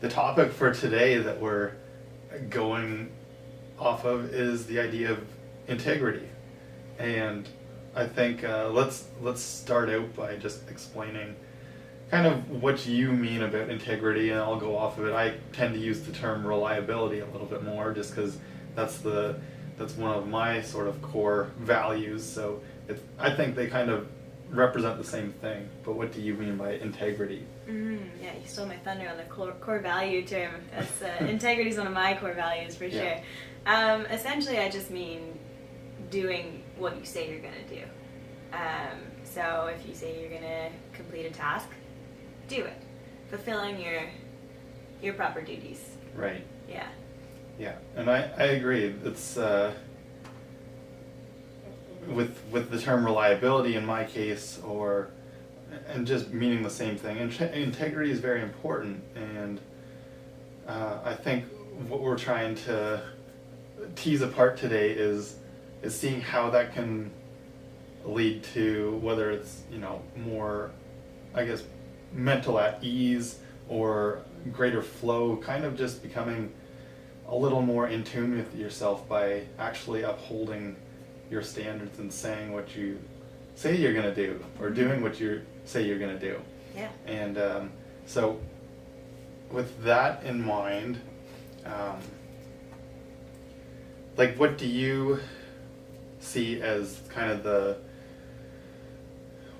the topic for today that we're going off of is the idea of integrity. And I think let's start out by just explaining kind of what you mean about integrity, and I'll go off of it. I tend to use the term reliability a little bit more, just because that's one of my sort of core values. So I think they kind of represent the same thing. But what do you mean by integrity? Yeah, you stole my thunder on the core value term. That's integrity is one of my core values for sure. Essentially, I just mean doing what you say you're going to do. So if you say you're going to complete a task, do it. Fulfilling your proper duties. Right. Yeah. Yeah, and I agree. It's with the term reliability in my case, and just meaning the same thing. Integrity is very important, and I think what we're trying to tease apart today is seeing how that can lead to whether it's more, I guess, mental at ease or greater flow, kind of just becoming a little more in tune with yourself by actually upholding your standards and saying what you say you're going to do, or doing what you say you're going to do. Yeah. And so with that in mind, like, what do you see as kind of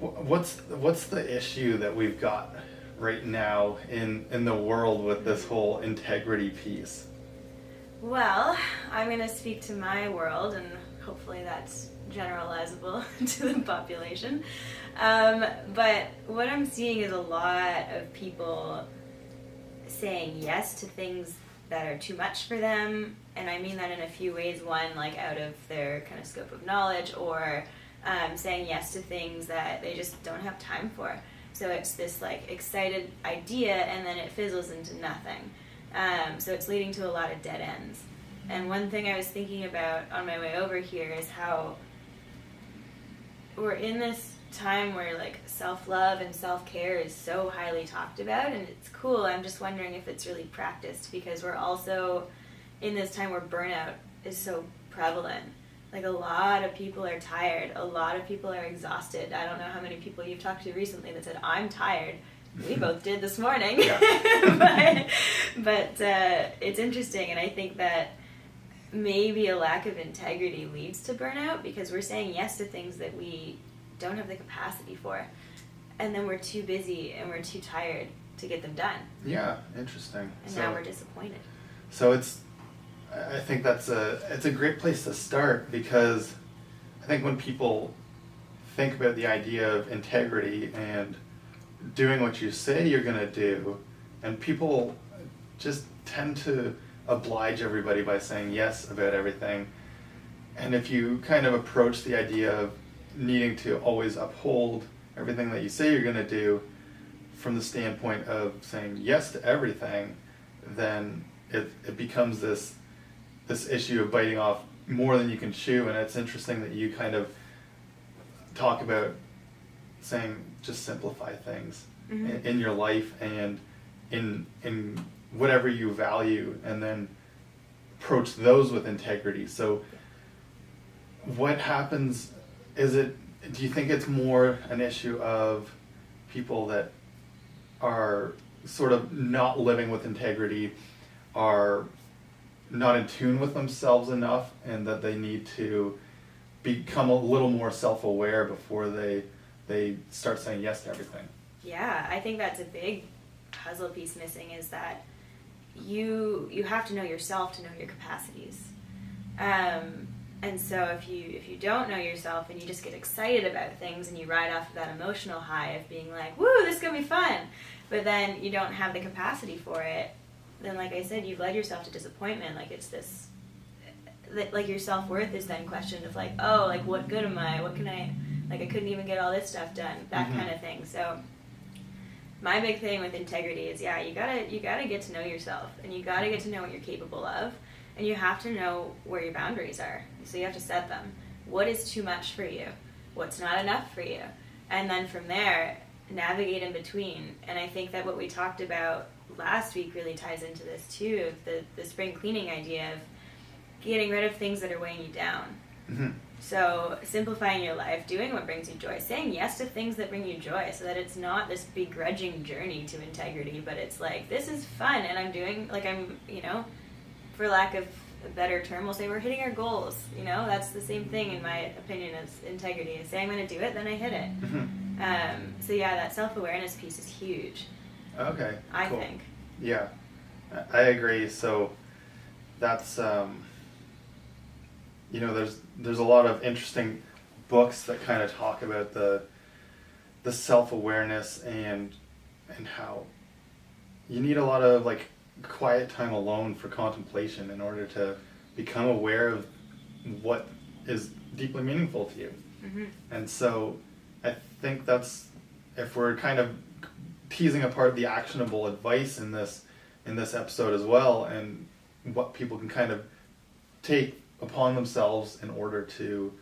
what's the issue that we've got right now in the world with this whole integrity piece? Well, I'm going to speak to my world, and hopefully that's generalizable to the population. But what I'm seeing is a lot of people saying yes to things that are too much for them, and I mean that in a few ways. One, like out of their kind of scope of knowledge, or saying yes to things that they just don't have time for. So it's this like excited idea, and then it fizzles into nothing. So it's leading to a lot of dead ends. And one thing I was thinking about on my way over here is how we're in this time where like self-love and self-care is so highly talked about, and it's cool. I'm just wondering if it's really practiced, because we're also in this time where burnout is so prevalent. Like, a lot of people are tired. A lot of people are exhausted. I don't know how many people you've talked to recently that said, I'm tired. We both did this morning. but it's interesting, and I think that maybe a lack of integrity leads to burnout, because we're saying yes to things that we don't have the capacity for, and then we're too busy and we're too tired to get them done. Yeah, interesting. And now we're disappointed. So I think it's a great place to start, because I think when people think about the idea of integrity and doing what you say you're going to do, and people just tend to oblige everybody by saying yes about everything. And if you kind of approach the idea of needing to always uphold everything that you say you're going to do from the standpoint of saying yes to everything, then it becomes this issue of biting off more than you can chew. And it's interesting that you kind of talk about saying just simplify things in your life and in whatever you value, and then approach those with integrity. So what happens, do you think it's more an issue of people that are sort of not living with integrity, are not in tune with themselves enough, and that they need to become a little more self-aware before they start saying yes to everything? Yeah, I think that's a big puzzle piece missing, is that you have to know yourself to know your capacities. And so if you don't know yourself and you just get excited about things and you ride off of that emotional high of being like, woo, this is going to be fun, but then you don't have the capacity for it, then, like I said, you've led yourself to disappointment. Like, it's this, like, your self-worth is then questioned of like, oh, like, what good am I? What can I, like, I couldn't even get all this stuff done, that kind of thing. So my big thing with integrity is, yeah, you gotta get to know yourself, and you gotta get to know what you're capable of, and you have to know where your boundaries are. So you have to set them. What is too much for you? What's not enough for you? And then from there, navigate in between. And I think that what we talked about last week really ties into this too, of the spring cleaning idea of getting rid of things that are weighing you down. Mm-hmm. So simplifying your life, doing what brings you joy, saying yes to things that bring you joy, so that it's not this begrudging journey to integrity, but it's like, this is fun, and I'm doing, like, I'm, you know, for lack of a better term, we'll say we're hitting our goals. You know, that's the same thing in my opinion as integrity. I say I'm going to do it, then I hit it. Mm-hmm. So yeah, that self-awareness piece is huge. Okay, I cool. think. Yeah, I agree. So that's, you know, there's a lot of interesting books that kind of talk about the self-awareness and how you need a lot of like quiet time alone for contemplation in order to become aware of what is deeply meaningful to you. Mm-hmm. And so I think that's, if we're kind of teasing apart the actionable advice in this episode as well, and what people can kind of take upon themselves in order to,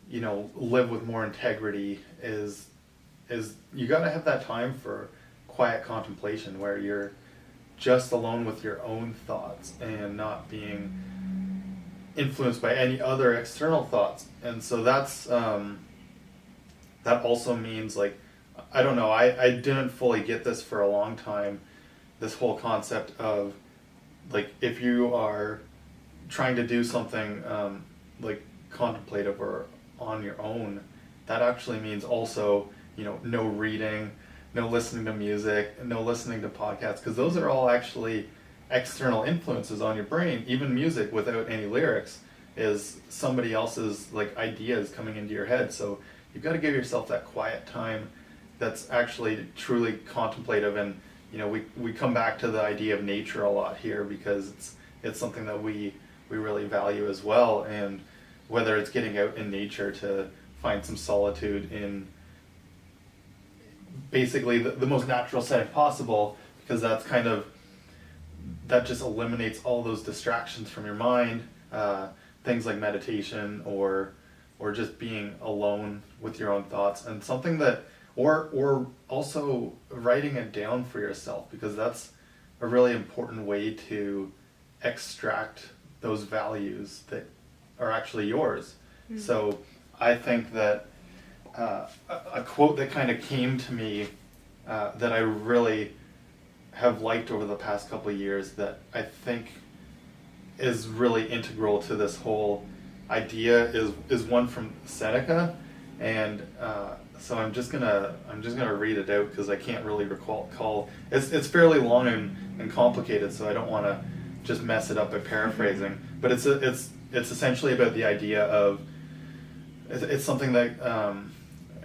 you know, live with more integrity, is you got to have that time for quiet contemplation where you're just alone with your own thoughts and not being influenced by any other external thoughts. And so that's that also means, like, I don't know, I didn't fully get this for a long time, this whole concept of, like, if you are trying to do something like contemplative or on your own, that actually means also, you know, no reading, no listening to music, no listening to podcasts, because those are all actually external influences on your brain. Even music without any lyrics is somebody else's, like, ideas coming into your head. So you've got to give yourself that quiet time that's actually truly contemplative. And, you know, we come back to the idea of nature a lot here, because it's something that we really value as well. And whether it's getting out in nature to find some solitude in basically the most natural setting possible, because that's kind of, that just eliminates all those distractions from your mind, things like meditation or just being alone with your own thoughts, and something that, or also writing it down for yourself, because that's a really important way to extract those values that are actually yours. Mm-hmm. So I think that a quote that kind of came to me that I really have liked over the past couple of years, that I think is really integral to this whole idea, is one from Seneca, and so I'm just gonna read it out, because I can't really recall. It's fairly long and complicated, so I don't want to just mess it up by paraphrasing. But it's essentially about the idea of, it's something that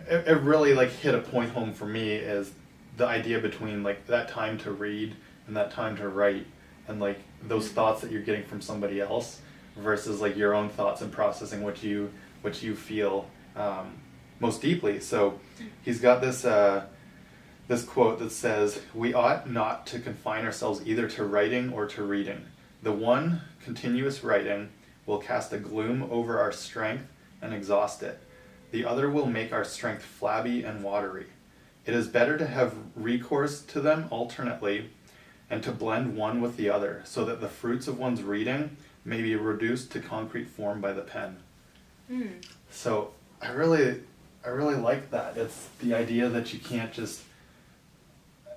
it really, like, hit a point home for me, is the idea between, like, that time to read and that time to write, and, like, those thoughts that you're getting from somebody else versus, like, your own thoughts and processing what you feel most deeply. So he's got this this quote that says, "We ought not to confine ourselves either to writing or to reading. The one, continuous writing, will cast a gloom over our strength and exhaust it. The other will make our strength flabby and watery. It is better to have recourse to them alternately, and to blend one with the other, so that the fruits of one's reading may be reduced to concrete form by the pen." So I really like that. It's the idea that you can't just,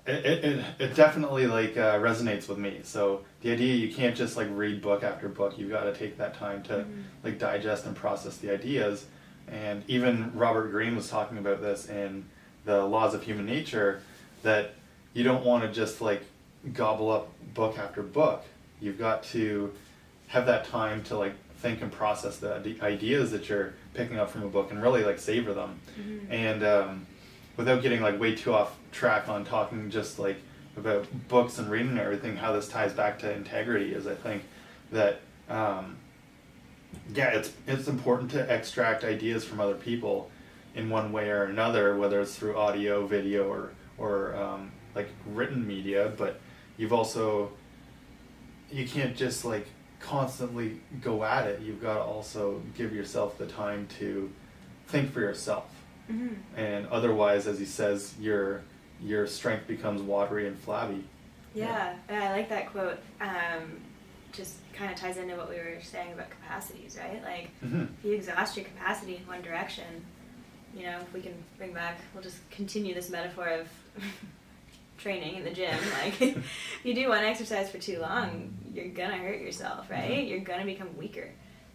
it definitely, like, resonates with me. So the idea you can't just, like, read book after book. You've got to take that time to like digest and process the ideas. And even Robert Greene was talking about this in the Laws of Human Nature, that you don't want to just, like, gobble up book after book. You've got to have that time to, like, think and process the ideas that you're picking up from a book, and really, like, savor them. And without getting, like, way too off track on talking just, like, about books and reading and everything, how this ties back to integrity is, I think that it's important to extract ideas from other people in one way or another, whether it's through audio, video, or like, written media. But you can't just, like, constantly go at it. You've got to also give yourself the time to think for yourself. And otherwise, as he says, your strength becomes watery and flabby. Yeah, I like that quote. Just kind of ties into what we were saying about capacities, right? Like, if you exhaust your capacity in one direction, you know, if we can bring back, we'll just continue this metaphor of training in the gym. Like, if you do one exercise for too long, you're gonna hurt yourself, right? You're gonna become weaker,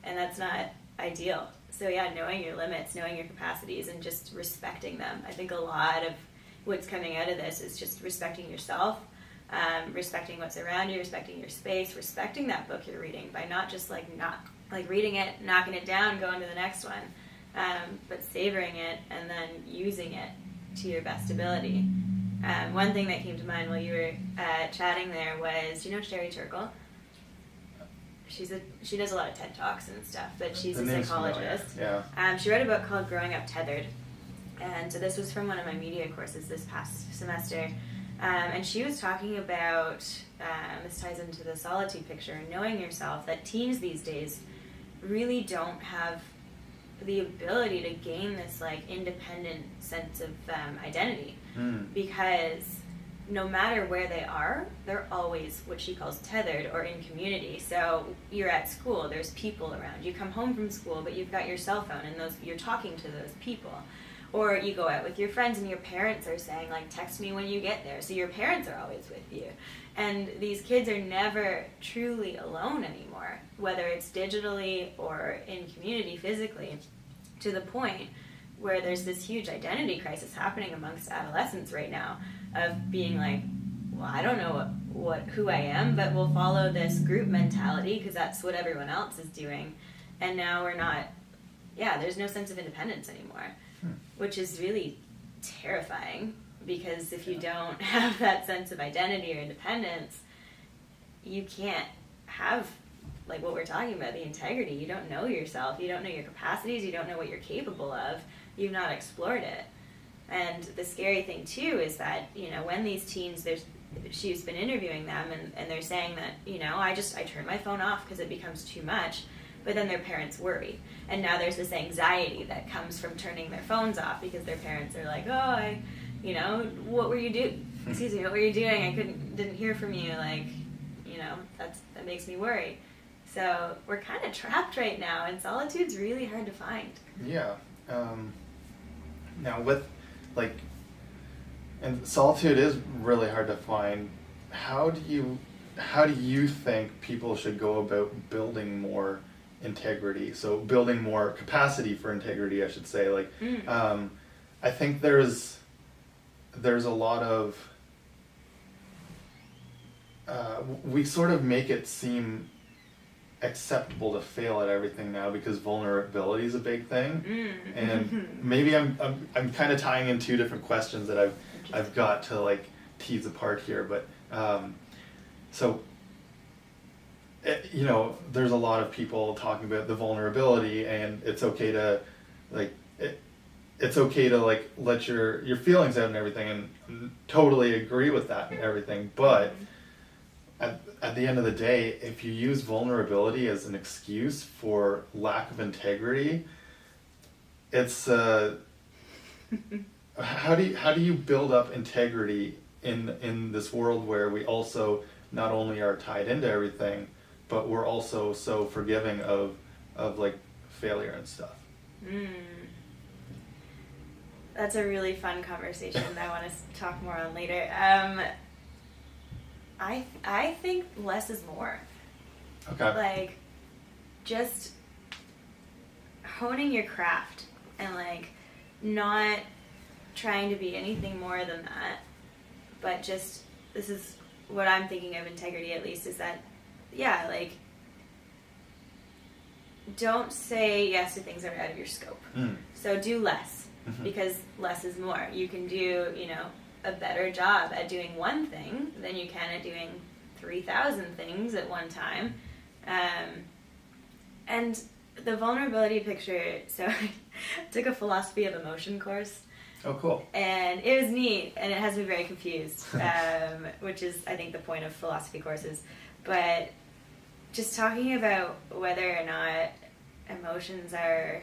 and that's not ideal. So yeah, knowing your limits, knowing your capacities, and just respecting them. I think a lot of what's coming out of this is just respecting yourself, respecting what's around you, respecting your space, respecting that book you're reading by not just not reading it, knocking it down, going to the next one, but savoring it and then using it to your best ability. One thing that came to mind while you were chatting there was, do you know Sherry Turkle? She does a lot of TED Talks and stuff, but she's a psychologist. Yeah. She wrote a book called Growing Up Tethered, and so this was from one of my media courses this past semester. And she was talking about, this ties into the solitude picture, knowing yourself, that teens these days really don't have the ability to gain this independent sense of identity, because no matter where they are, they're always what she calls tethered or in community. So you're at school, there's people around. You come home from school, but you've got your cell phone and you're talking to those people. Or you go out with your friends and your parents are saying, text me when you get there. So your parents are always with you. And these kids are never truly alone anymore, whether it's digitally or in community physically, to the point where there's this huge identity crisis happening amongst adolescents right now of being well, I don't know who I am, but we'll follow this group mentality because that's what everyone else is doing. And now we're not, there's no sense of independence anymore. Which is really terrifying, because if you don't have that sense of identity or independence, you can't have what we're talking about, the integrity. You don't know yourself, you don't know your capacities, you don't know what you're capable of, you've not explored it. And the scary thing too is that, when these teens, she's been interviewing them and they're saying that, I turn my phone off because it becomes too much. But then their parents worry. And now there's this anxiety that comes from turning their phones off because their parents are like, what were you doing? Excuse me, what were you doing? I didn't hear from you. That makes me worry. So we're kind of trapped right now, and solitude's really hard to find. Yeah. Now with, and solitude is really hard to find. How do you think people should go about building more integrity? So building more capacity for integrity, I should say. I think there's a lot of we sort of make it seem acceptable to fail at everything now because vulnerability is a big thing. And maybe I'm kind of tying in two different questions that I've got to tease apart here, but so there's a lot of people talking about the vulnerability, and it's okay to let your feelings out and everything, and totally agree with that and everything. But at the end of the day, if you use vulnerability as an excuse for lack of integrity, it's how do you build up integrity in this world where we also not only are tied into everything, but we're also so forgiving of failure and stuff. That's a really fun conversation that I want to talk more on later. I think less is more. Okay. Just honing your craft and not trying to be anything more than that, but just, this is what I'm thinking of integrity, at least, is that don't say yes to things that are out of your scope. So do less, because less is more. You can do, a better job at doing one thing than you can at doing 3,000 things at one time. And the vulnerability picture, so I took a philosophy of emotion course. Oh, cool. And it was neat, and it has me very confused, which is, I think, the point of philosophy courses. But just talking about whether or not emotions are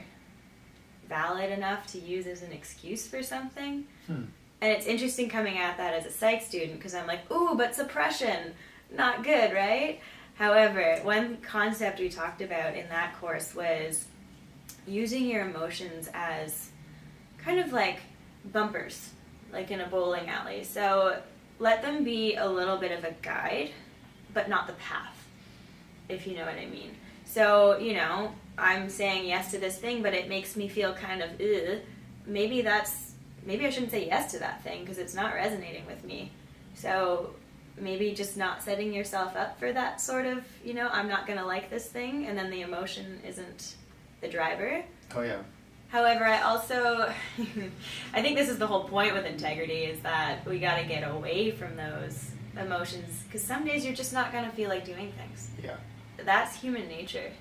valid enough to use as an excuse for something. Hmm. And it's interesting coming at that as a psych student, because I'm like, ooh, but suppression, not good, right? However, one concept we talked about in that course was using your emotions as kind of like bumpers, like in a bowling alley. So let them be a little bit of a guide, but not the path, if you know what I mean. So, you know, I'm saying yes to this thing, but it makes me feel kind of, ugh. Maybe I shouldn't say yes to that thing because it's not resonating with me. So maybe just not setting yourself up for that sort of, you know, I'm not going to like this thing, and then the emotion isn't the driver. Oh, yeah. However, I also, I think this is the whole point with integrity, is that we got to get away from those emotions, because some days you're just not going to feel like doing things. Yeah. That's human nature.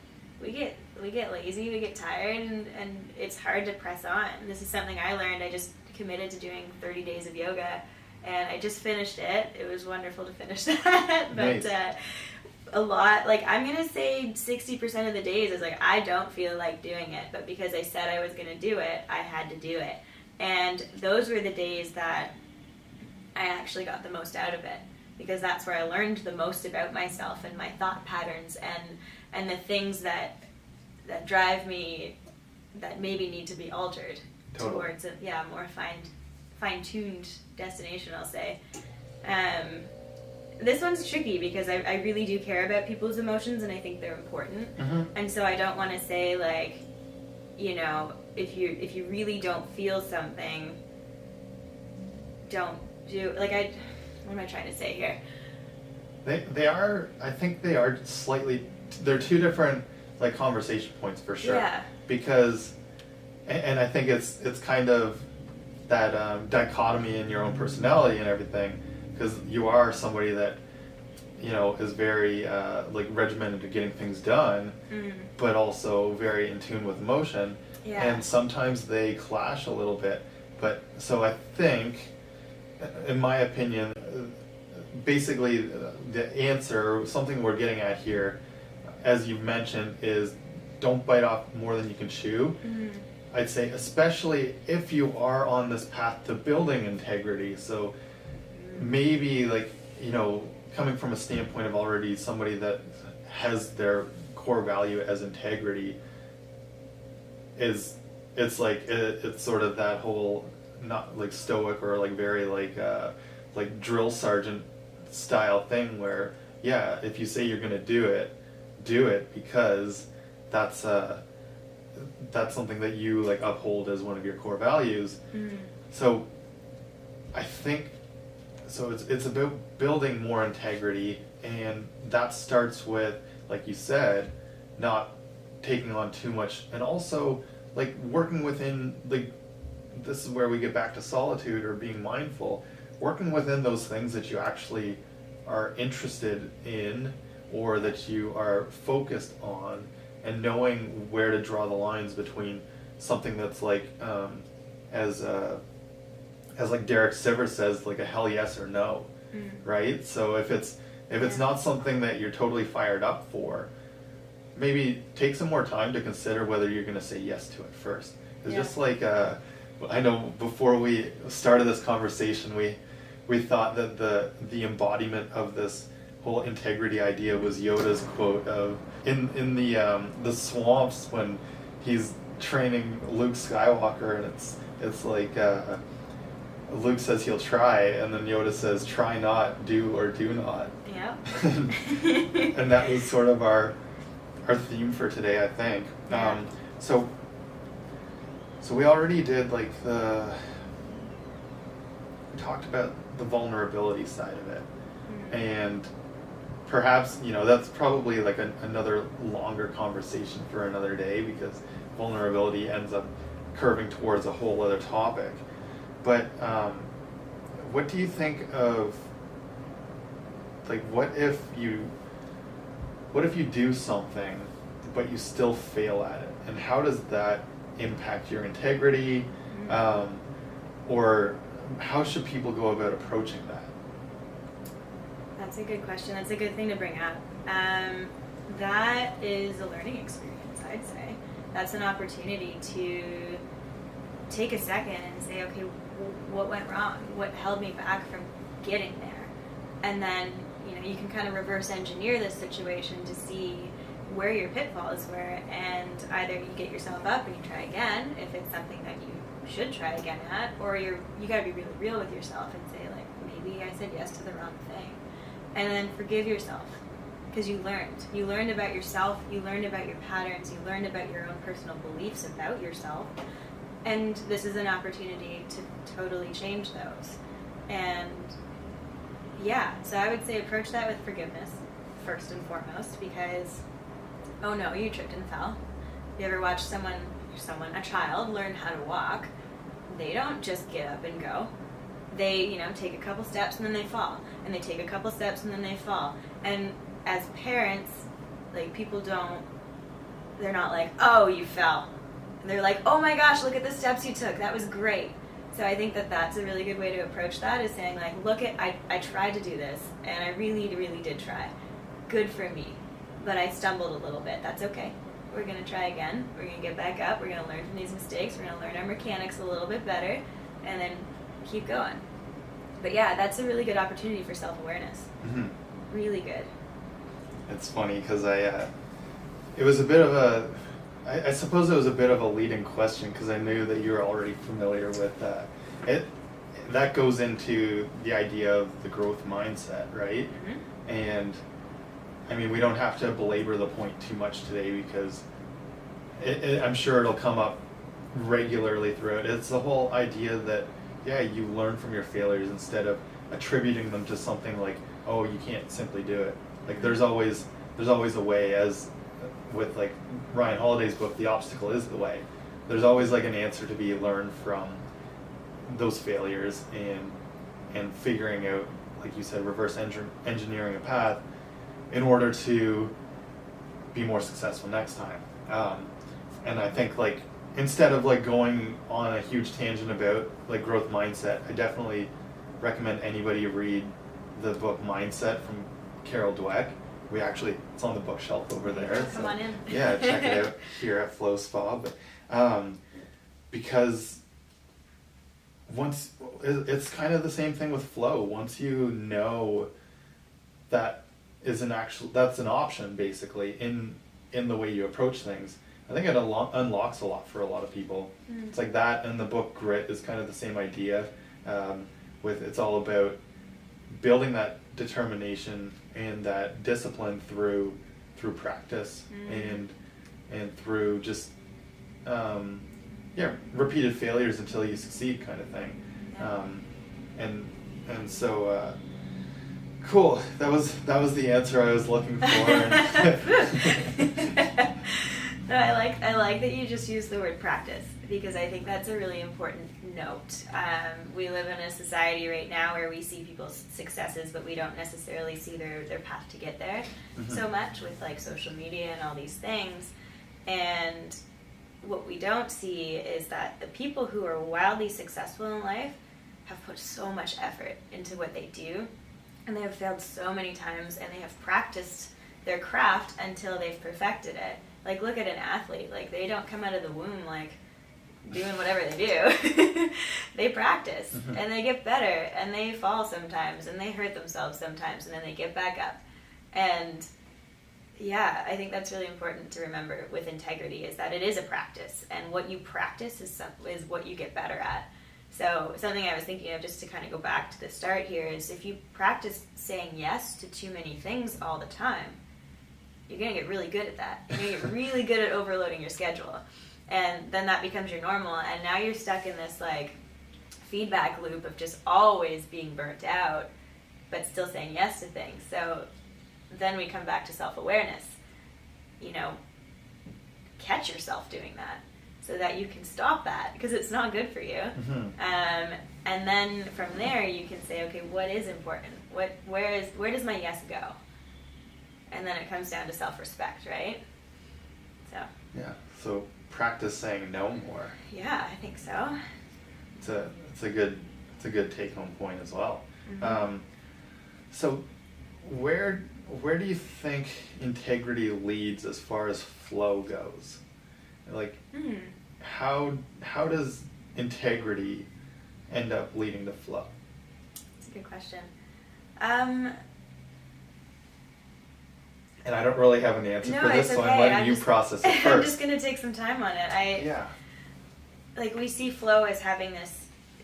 We get lazy, we get tired, and it's hard to press on. This is something I learned. I just committed to doing 30 days of yoga, and I just finished it. It was wonderful to finish that. But nice. A lot, like, I'm going to say 60% of the days is like, I don't feel like doing it, but because I said I was going to do it, I had to do it. And those were the days that I actually got the most out of it, because that's where I learned the most about myself and my thought patterns and the things that drive me that maybe need to be altered towards a more fine-tuned destination, I'll say. This one's tricky because I really do care about people's emotions, and I think they're important. Mm-hmm. And so I don't want to say, like, you know, if you really don't feel something, don't do, like, what am I trying to say here? They are, I think they are slightly, they're two different, like, conversation points for sure. Yeah. Because, and I think it's kind of that dichotomy in your own personality and everything, because you are somebody that, you know, is very like regimented to getting things done, but also very in tune with emotion. Yeah. And sometimes they clash a little bit. But so I think, in my opinion, basically the answer, something we're getting at here, as you've mentioned, is don't bite off more than you can chew. Mm-hmm. I'd say especially if you are on this path to building integrity. So maybe, like, you know, coming from a standpoint of already somebody that has their core value as integrity, it's sort of that whole, not like stoic or like very like drill sergeant style thing where, yeah, if you say you're going to do it because that's something that you like uphold as one of your core values. Mm-hmm. So I think, so it's about building more integrity, and that starts with, like you said, not taking on too much, and also like working within, like, this is where we get back to solitude or being mindful, working within those things that you actually are interested in or that you are focused on, and knowing where to draw the lines between something that's like, as like Derek Sivers says, like a hell yes or no, right? So if it's not something that you're totally fired up for, maybe take some more time to consider whether you're going to say yes to it first. It's just like, I know before we started this conversation, we thought that the embodiment of this whole integrity idea was Yoda's quote of in the swamps when he's training Luke Skywalker, and it's like Luke says he'll try, and then Yoda says try not, do or do not. Yeah. And that was sort of our theme for today, I think. Yeah. So we already did like we talked about the vulnerability side of it, and perhaps, you know, that's probably like another longer conversation for another day, because vulnerability ends up curving towards a whole other topic. But what do you think of, like, what if you do something but you still fail at it, and how does that impact your integrity, or how should people go about approaching that? That's a good question. That's a good thing to bring up. That is a learning experience, I'd say. That's an opportunity to take a second and say, okay, what went wrong? What held me back from getting there? And then, you can kind of reverse engineer this situation to see where your pitfalls were, and either you get yourself up and you try again if it's something that you should try again at, or you got to be really real with yourself and say, like, maybe I said yes to the wrong thing, and then forgive yourself, because you learned about yourself, you learned about your patterns, you learned about your own personal beliefs about yourself, and this is an opportunity to totally change those. And yeah, so I would say approach that with forgiveness first and foremost, because oh no, you tripped and fell. You ever watch a child learn how to walk? They don't just get up and go. They, take a couple steps and then they fall. And they take a couple steps and then they fall. And as parents, like, they're not like, oh, you fell. And they're like, oh my gosh, look at the steps you took. That was great. So I think that that's a really good way to approach that, is saying, like, I tried to do this, and I really, really did try. Good for me. But I stumbled a little bit. That's okay. We're going to try again. We're going to get back up. We're going to learn from these mistakes. We're going to learn our mechanics a little bit better, and then keep going. But yeah, that's a really good opportunity for self-awareness. Mm-hmm. Really good. It's funny because it was a bit of I suppose it was a bit of a leading question, because I knew that you were already familiar with it. That goes into the idea of the growth mindset, right? Mm-hmm. And I mean, we don't have to belabor the point too much today, because I'm sure it'll come up regularly throughout. It's the whole idea that, yeah, you learn from your failures instead of attributing them to something like, oh, you can't simply do it. Like, there's always a way, as with like Ryan Holiday's book, The Obstacle is the Way. There's always like an answer to be learned from those failures, and figuring out, like you said, reverse engineering a path in order to be more successful next time. And I think, like, instead of like going on a huge tangent about like growth mindset, I definitely recommend anybody read the book Mindset from Carol Dweck. It's on the bookshelf over there. Come on in. Yeah, check it out here at Flow Spa. But because it's kind of the same thing with flow. Once you know that's an option, basically, in the way you approach things, I think it unlocks a lot for a lot of people. Mm. It's like that, and the book Grit is kind of the same idea. It's all about building that determination and that discipline through practice, and through just repeated failures until you succeed, kind of thing. Yeah. And so cool. That was the answer I was looking for. No, I like that you just used the word practice, because I think that's a really important note. We live in a society right now where we see people's successes, but we don't necessarily see their path to get there so much, with like social media and all these things. And what we don't see is that the people who are wildly successful in life have put so much effort into what they do, and they have failed so many times, and they have practiced their craft until they've perfected it. Like, look at an athlete. Like, they don't come out of the womb, like, doing whatever they do. They practice, and they get better, and they fall sometimes, and they hurt themselves sometimes, and then they get back up. And, yeah, I think that's really important to remember with integrity, is that it is a practice, and what you practice is what you get better at. So something I was thinking of, just to kind of go back to the start here, is if you practice saying yes to too many things all the time, you're going to get really good at that. You're going to get really good at overloading your schedule. And then that becomes your normal, and now you're stuck in this like feedback loop of just always being burnt out, but still saying yes to things. So then we come back to self-awareness. Catch yourself doing that, so that you can stop that, because it's not good for you. And then from there you can say, okay, what is important? Where does my yes go? And then it comes down to self-respect, right? So. Yeah. So practice saying no more. Yeah, I think so. It's a good take-home point as well. So where do you think integrity leads as far as flow goes? Like, how does integrity end up leading to flow? That's a good question. And I don't really have an answer No, for this, it's so I'm okay. letting you process it first. I'm just going to take some time on it. Yeah. Like, we see flow as having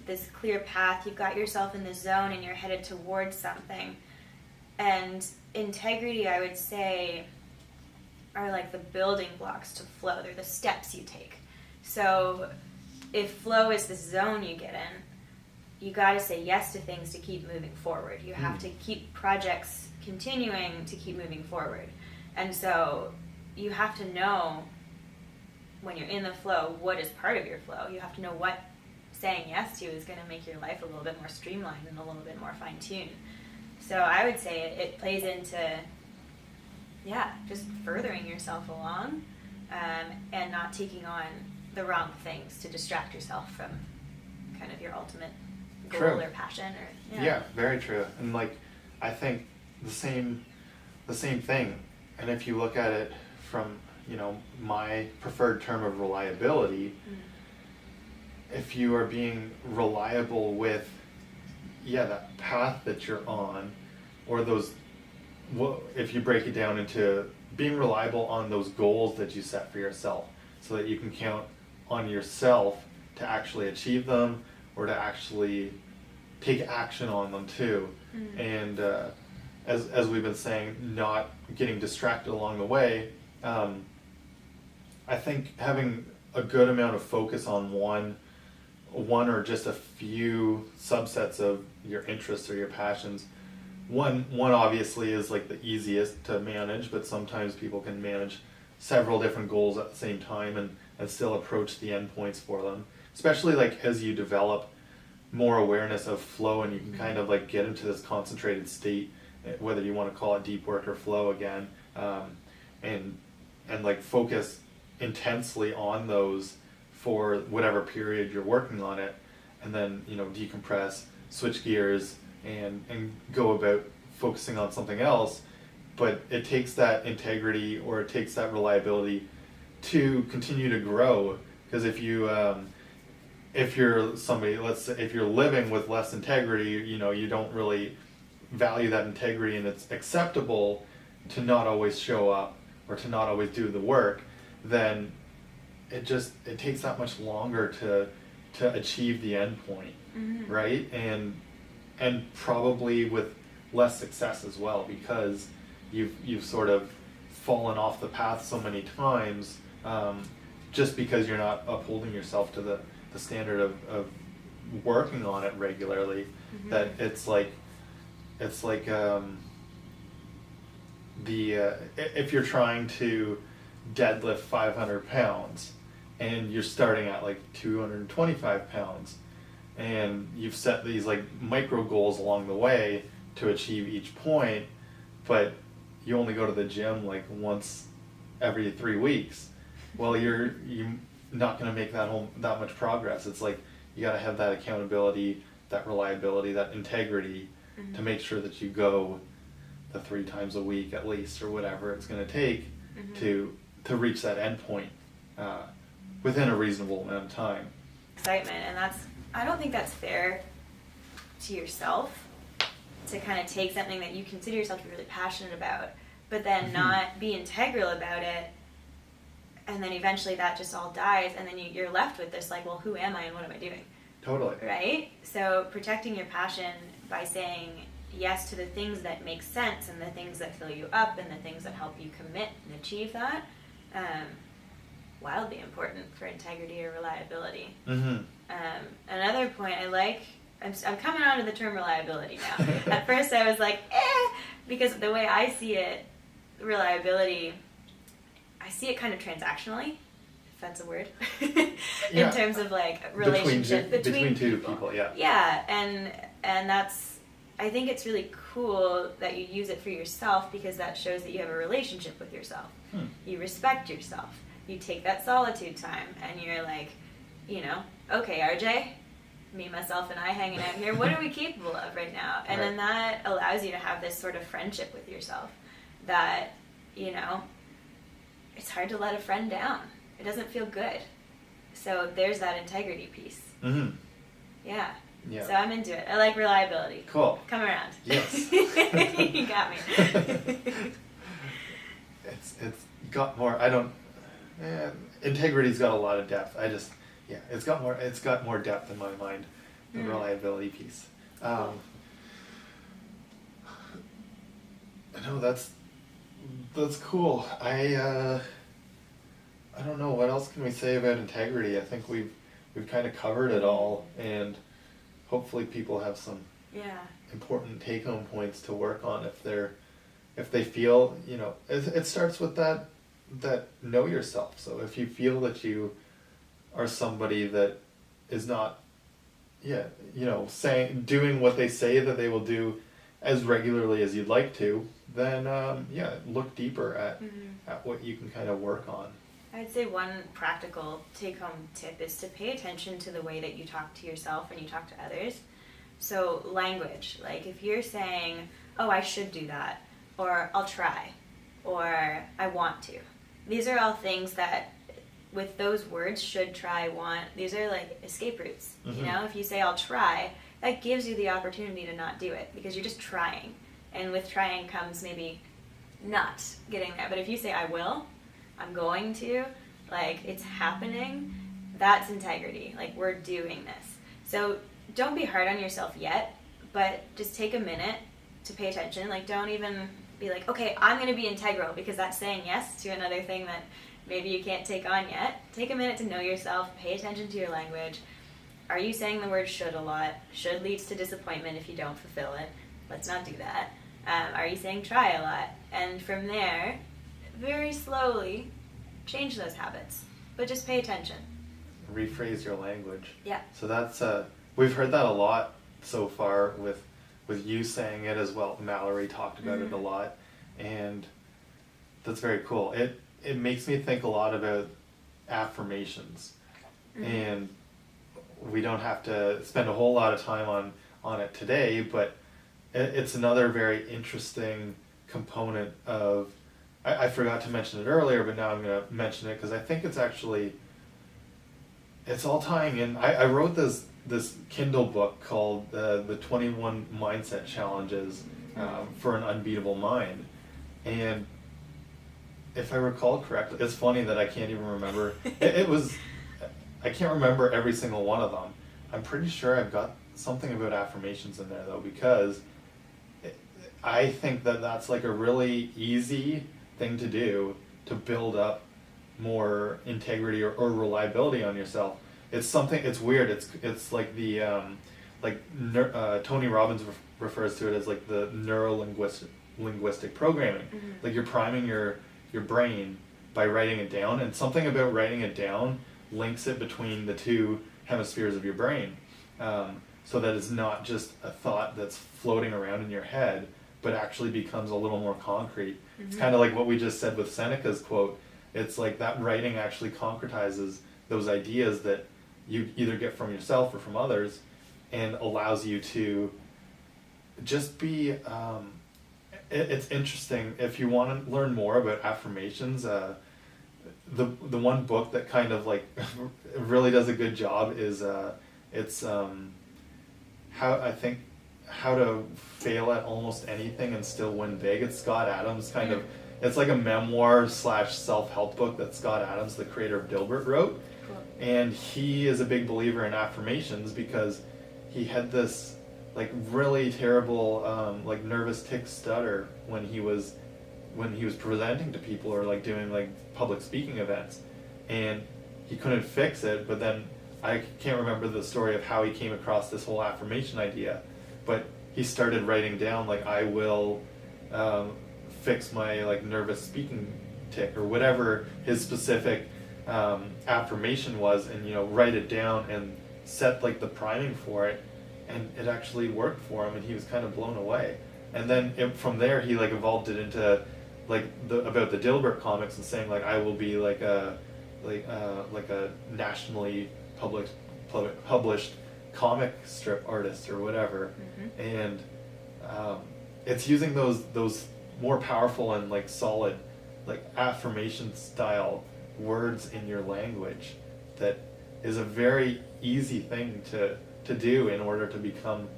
this clear path. You've got yourself in this zone and you're headed towards something. And integrity, I would say, are like the building blocks to flow. They're the steps you take. So if flow is the zone you get in, you got to say yes to things to keep moving forward. You have to keep projects continuing to keep moving forward. And so you have to know when you're in the flow what is part of your flow. You have to know what saying yes to is going to make your life a little bit more streamlined and a little bit more fine-tuned. So I would say it plays into, just furthering yourself along, and not taking on the wrong things to distract yourself from kind of your ultimate goal True. or passion. Yeah, very true. And like, I think the same thing. And if you look at it from, my preferred term of reliability, if you are being reliable with, that path that you're on, or if you break it down into being reliable on those goals that you set for yourself, so that you can count on yourself to actually achieve them, or to actually take action on them too. And as we've been saying, not getting distracted along the way. I think having a good amount of focus on one or just a few subsets of your interests or your passions. One obviously is like the easiest to manage, but sometimes people can manage several different goals at the same time and still approach the endpoints for them. Especially like as you develop more awareness of flow, and you can kind of like get into this concentrated state, whether you want to call it deep work or flow again, and like focus intensely on those for whatever period you're working on it, and then decompress, switch gears, and go about focusing on something else. But it takes that integrity, or it takes that reliability to continue to grow. Because if you're somebody, let's say, if you're living with less integrity, you don't really value that integrity, and it's acceptable to not always show up or to not always do the work, then it takes that much longer to achieve the end point, right? And probably with less success as well, because you've sort of fallen off the path so many times, just because you're not upholding yourself to the standard of working on it regularly. That it's like if you're trying to deadlift 500 pounds and you're starting at like 225 pounds, and you've set these like micro goals along the way to achieve each point, but you only go to the gym like once every 3 weeks, well, you're not going to make that much progress. It's like you got to have that accountability, that reliability, that integrity to make sure that you go the 3 times a week at least, or whatever it's going to take to reach that end point within a reasonable amount of time. Excitement, and I don't think that's fair to yourself to kind of take something that you consider yourself to be really passionate about, but then not be integral about it, and then eventually that just all dies, and then you're left with this like, well, who am I and what am I doing? Totally. Right? So protecting your passion by saying yes to the things that make sense, and the things that fill you up, and the things that help you commit and achieve that, wildly important for integrity or reliability. Another point I like, I'm coming on to the term reliability now. At first I was like, because the way I see it, reliability, I see it kind of transactionally, if that's a word, in terms of like relationship between two people. Yeah, and that's, I think it's really cool that you use it for yourself, because that shows that you have a relationship with yourself. You respect yourself. You take that solitude time, and you're like, okay, RJ, me, myself, and I hanging out here, what are we capable of right now? And then that allows you to have this sort of friendship with yourself that, it's hard to let a friend down. It doesn't feel good. So there's that integrity piece. Mm-hmm. Yeah. Yeah. So I'm into it. I like reliability. Cool. Come around. Yes. You got me. It's got more. I don't. Integrity's got a lot of depth. It's got more depth in my mind. The reliability piece. No, that's cool. I don't know, what else can we say about integrity. I think we've kind of covered it all, and hopefully people have some important take-home points to work on if they feel, it starts with that know yourself. So if you feel that you are somebody that is not doing what they say that they will do as regularly as you'd like to, then look deeper at what you can kind of work on. I'd say one practical take-home tip is to pay attention to the way that you talk to yourself and you talk to others. So language, like if you're saying, oh, I should do that, or I'll try, or I want to. These are all things that, with those words, should, try, want, these are like escape routes. If you say I'll try, that gives you the opportunity to not do it because you're just trying. And with trying comes maybe not getting there. But if you say I will, I'm going to, like it's happening, that's integrity. Like we're doing this. So don't be hard on yourself yet, but just take a minute to pay attention. Like don't even be like, okay, I'm going to be integral, because that's saying yes to another thing that maybe you can't take on yet. Take a minute to know yourself, pay attention to your language. Are you saying the word should a lot? Should leads to disappointment if you don't fulfill it. Let's not do that. Are you saying try a lot? And from there, very slowly, change those habits. But just pay attention. Rephrase your language. Yeah. So that's, we've heard that a lot so far with you saying it as well. Mallory talked about it a lot. And that's very cool. It makes me think a lot about affirmations. And we don't have to spend a whole lot of time on it today, but it's another very interesting component of, I forgot to mention it earlier, but now I'm going to mention it because I think it's all tying in. I wrote this Kindle book called the 21 Mindset Challenges for an Unbeatable Mind. And if I recall correctly, it's funny that I can't even remember. I can't remember every single one of them. I'm pretty sure I've got something about affirmations in there though, because I think that's like a really easy thing to do to build up more integrity or reliability on yourself. It's weird. It's like Tony Robbins refers to it as like the neuro-linguistic programming. Like you're priming your brain by writing it down, and something about writing it down links it between the two hemispheres of your brain, so that it's not just a thought that's floating around in your head, but actually becomes a little more concrete. It's kind of like what we just said with Seneca's quote. It's like that writing actually concretizes those ideas that you either get from yourself or from others, and allows you to just be, it's interesting. If you want to learn more about affirmations, the one book that kind of like really does a good job is how to fail at almost anything and still win big. It's Scott Adams it's like a memoir / self-help book that Scott Adams, the creator of Dilbert, wrote. Cool. And he is a big believer in affirmations because he had this like really terrible like nervous tick stutter when he was presenting to people or like doing like public speaking events, and he couldn't fix it. But then I can't remember the story of how he came across this whole affirmation idea, but he started writing down like, I will fix my like nervous speaking tick or whatever his specific affirmation was, and write it down and set like the priming for it, and it actually worked for him, and he was kind of blown away. And then from there he like evolved it into like about the Dilbert comics and saying like, I will be like a nationally published comic strip artist or whatever. And it's using those more powerful and like solid like affirmation style words in your language that is a very easy thing to do in order to become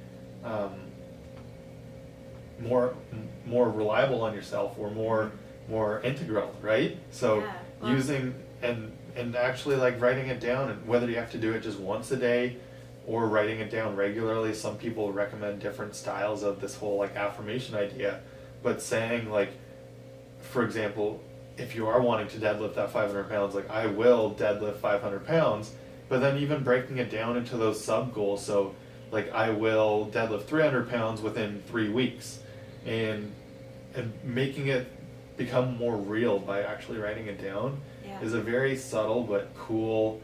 more reliable on yourself, or more integral, right? So Yeah, well, using and actually like writing it down, and whether you have to do it just once a day or writing it down regularly. Some people recommend different styles of this whole like affirmation idea, but saying like, for example, if you are wanting to deadlift that 500 pounds, like I will deadlift 500 pounds, but then even breaking it down into those sub goals. So like I will deadlift 300 pounds within 3 weeks, and making it become more real by actually writing it down is a very subtle but cool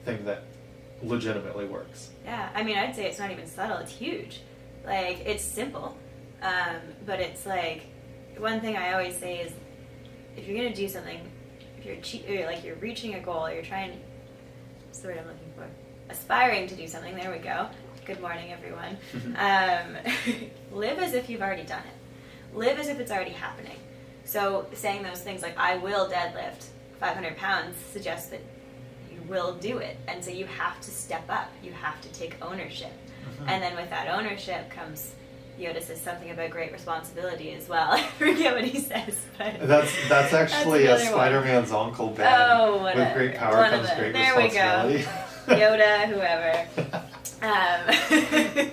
thing that legitimately works. Yeah, I mean, I'd say it's not even subtle, it's huge. Like, it's simple, but it's like, one thing I always say is, if you're gonna do something, if you're reaching a goal, you're trying, what's the word I'm looking for? Aspiring to do something, there we go. Good morning, everyone. Live as if you've already done it. Live as if it's already happening. So saying those things like, I will deadlift 500 pounds suggests that you will do it. And so you have to step up. You have to take ownership. And then with that ownership comes, Yoda says something about great responsibility as well. I forget what he says. But that's actually a Spider-Man's uncle, Ben. Oh, whatever. With great power comes great responsibility. There we go. Yoda, whoever. I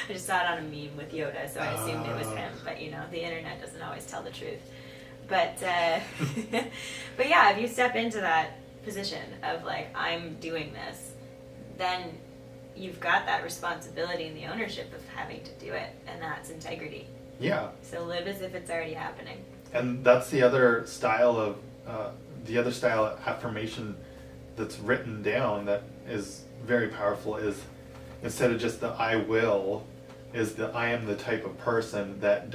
just saw it on a meme with Yoda, so I assumed it was him. But you know, the internet doesn't always tell the truth. But but yeah, if you step into that position of like, I'm doing this, then you've got that responsibility and the ownership of having to do it, and that's integrity. Yeah. So live as if it's already happening. And that's the other style of affirmation that's written down that is very powerful, is instead of just the I will, is the I am the type of person that ...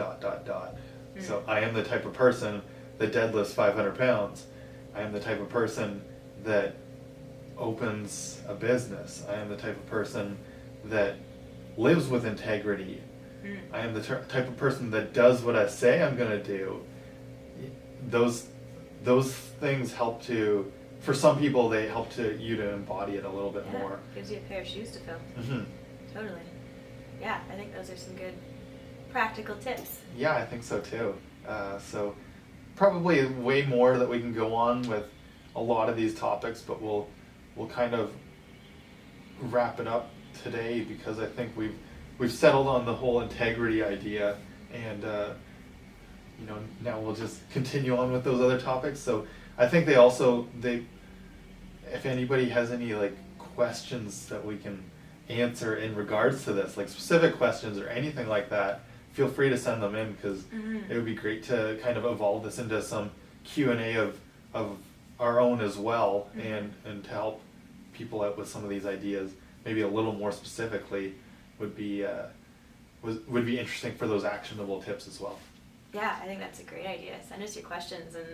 So I am the type of person that deadlifts 500 pounds. I am the type of person that opens a business. I am the type of person that lives with integrity. I am the type of person that does what I say I'm going to do. Those things help to, for some people, they help you to embody it a little bit more. Gives you a pair of shoes to fill. Totally. Yeah, I think those are some good practical tips. Yeah, I think so too. So probably way more that we can go on with a lot of these topics, but we'll kind of wrap it up today, because I think we've settled on the whole integrity idea, and now we'll just continue on with those other topics. So I think if anybody has any like questions that we can answer in regards to this, like specific questions or anything like that, feel free to send them in, because it would be great to kind of evolve this into some Q&A of our own as well, and to help people out with some of these ideas, maybe a little more specifically, would be interesting for those actionable tips as well. Yeah, I think that's a great idea. Send us your questions, and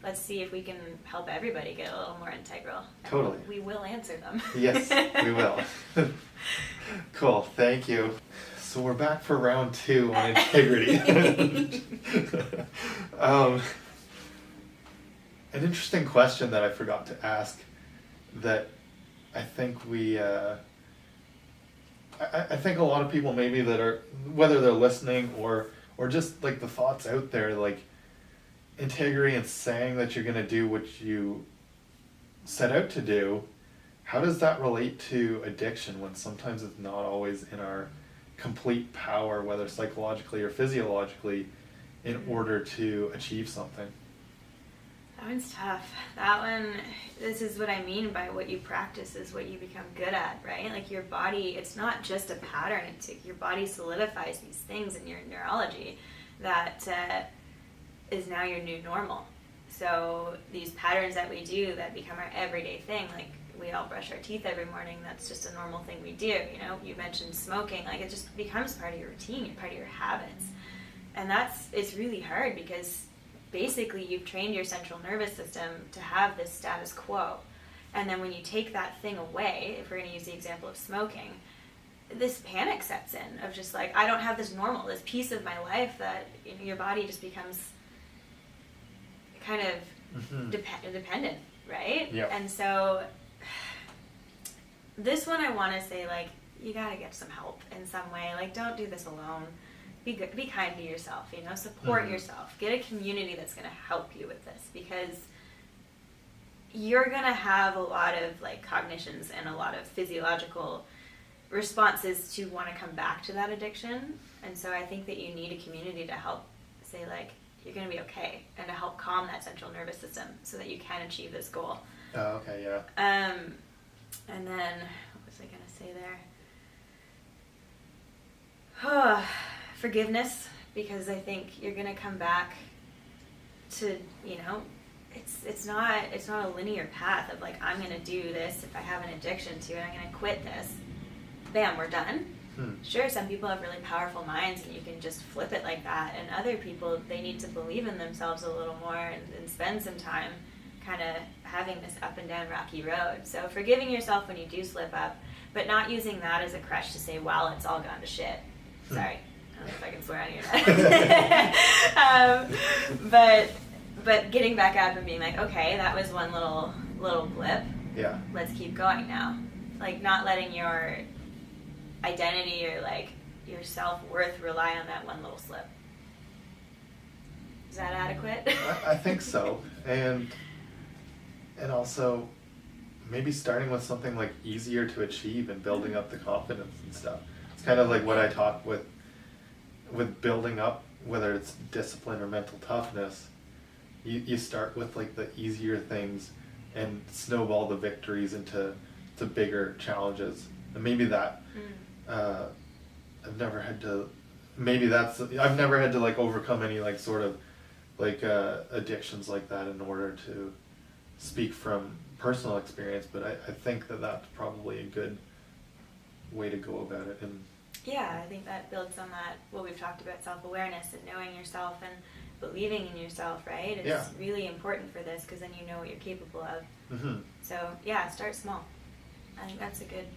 let's see if we can help everybody get a little more integral. Totally. We will answer them. Yes, we will. Cool, thank you. So we're back for round 2 on integrity. An interesting question that I forgot to ask, that I think I think a lot of people maybe that are, whether they're listening or just like the thoughts out there, like integrity and saying that you're going to do what you set out to do, how does that relate to addiction, when sometimes it's not always in our complete power, whether psychologically or physiologically, in order to achieve something? That one's tough. That one, this is what I mean by what you practice is what you become good at, right? Like your body, it's not just a pattern. Your body solidifies these things in your neurology that is now your new normal. So these patterns that we do that become our everyday thing, like we all brush our teeth every morning, that's just a normal thing we do. You know, you mentioned smoking, like it just becomes part of your routine, part of your habits. And it's really hard, because basically you've trained your central nervous system to have this status quo. And then when you take that thing away, if we're going to use the example of smoking, this panic sets in of just like, I don't have this this piece of my life that your body just becomes kind of dependent, right? Yep. And so this one I want to say, like, you got to get some help in some way. Like, don't do this alone. Be good, be kind to yourself, you know, support yourself. Get a community that's going to help you with this, because you're going to have a lot of, like, cognitions and a lot of physiological responses to want to come back to that addiction. And so I think that you need a community to help say, like, you're going to be okay, and to help calm that central nervous system so that you can achieve this goal. Oh, okay, yeah. And then, what was I going to say there? Forgiveness, because I think you're going to come back to, you know, it's not a linear path of, like, I'm going to do this if I have an addiction to it, I'm going to quit this. Bam, we're done. Sure, some people have really powerful minds and you can just flip it like that, and other people, they need to believe in themselves a little more and spend some time kind of having this up and down rocky road. So forgiving yourself when you do slip up, but not using that as a crutch to say, well, it's all gone to shit. Sorry, I don't know if I can swear on you. But getting back up and being like, okay, that was one little blip. Yeah. Let's keep going now. Like, not letting your identity or, like, your self-worth rely on that one little slip. Is that adequate? I think so. And also maybe starting with something, like, easier to achieve and building up the confidence and stuff. It's kind of like what I talk with building up, whether it's discipline or mental toughness. You start with, like, the easier things and snowball the victories into bigger challenges. And maybe that I've never had to like overcome any, like, sort of, like, addictions like that in order to speak from personal experience, but I think that that's probably a good way to go about it. And yeah, I think that builds on that, what we've talked about, self-awareness and knowing yourself and believing in yourself, right? It's really important for this, because then you know what you're capable of. So yeah, start small. I think that's a good